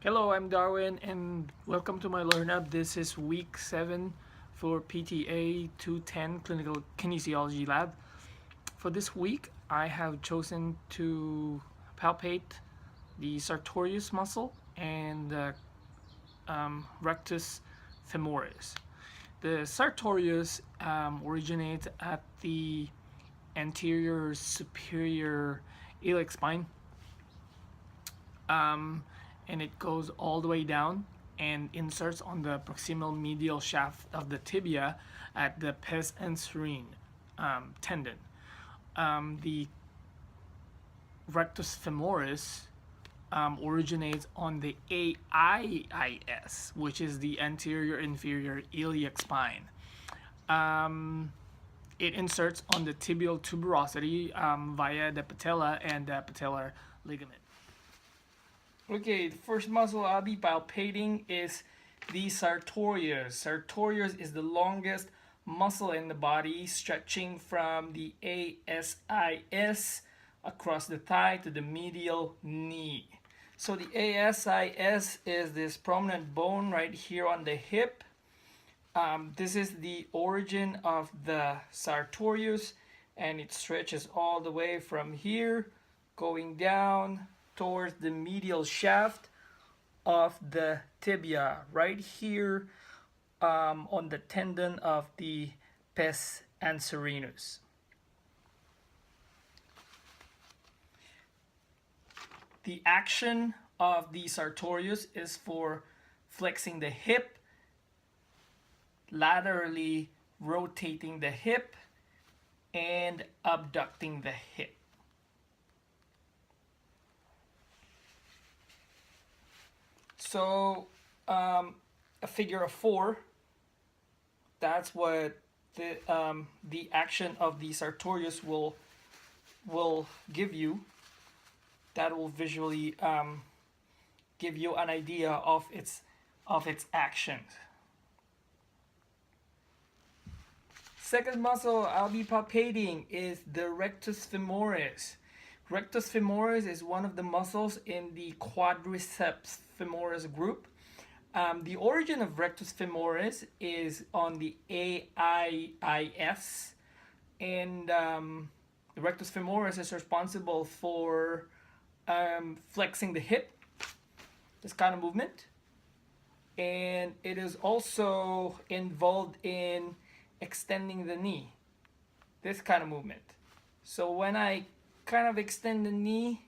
Hello, I'm Darwin and welcome to my Learn Up. This is week 7 for PTA 210 Clinical Kinesiology Lab. For this week, I have chosen to palpate the Sartorius muscle and the rectus femoris. The Sartorius originates at the anterior superior iliac spine. And it goes all the way down and inserts on the proximal medial shaft of the tibia at the pes anserine tendon. The rectus femoris originates on the AIIS, which is the anterior inferior iliac spine. It inserts on the tibial tuberosity via the patella and the patellar ligament. Okay, the first muscle I'll be palpating is the sartorius. Sartorius is the longest muscle in the body, stretching from the ASIS across the thigh to the medial knee. So the ASIS is this prominent bone right here on the hip. This is the origin of the sartorius, and it stretches all the way from here, going down towards the medial shaft of the tibia, right here on the tendon of the pes anserinus. The action of the sartorius is for flexing the hip, laterally rotating the hip, and abducting the hip. So a figure of 4, that's what the action of the sartorius will give you. That will visually give you an idea of its actions. Second muscle I'll be palpating is the rectus femoris. Rectus femoris is one of the muscles in the quadriceps femoris group. The origin of rectus femoris is on the AIIS, and the rectus femoris is responsible for flexing the hip, this kind of movement, and it is also involved in extending the knee, this kind of movement. So when I kind of extend the knee,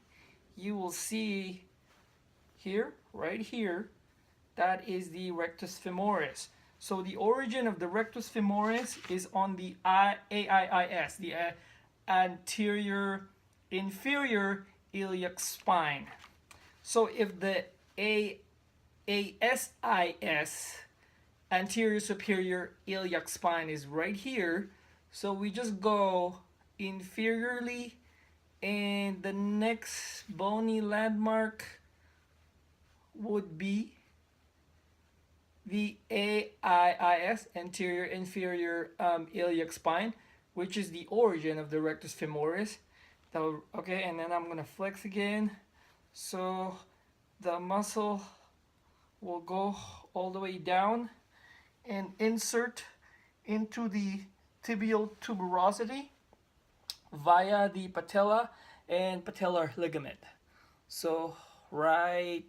you will see here, right here, that is the rectus femoris. So the origin of the rectus femoris is on the AIIS, the anterior inferior iliac spine. So if the ASIS, anterior superior iliac spine, is right here, so we just go inferiorly, and the next bony landmark would be the AIIS, anterior inferior iliac spine, which is the origin of the rectus femoris. Okay, and then I'm gonna flex again, so the muscle will go all the way down and insert into the tibial tuberosity via the patella and patellar ligament. So right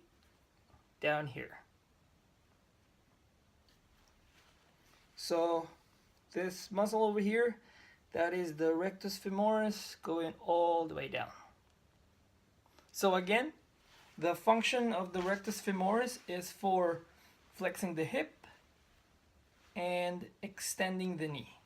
down here. So this muscle over here, that is the rectus femoris, going all the way down. So again, the function of the rectus femoris is for flexing the hip and extending the knee.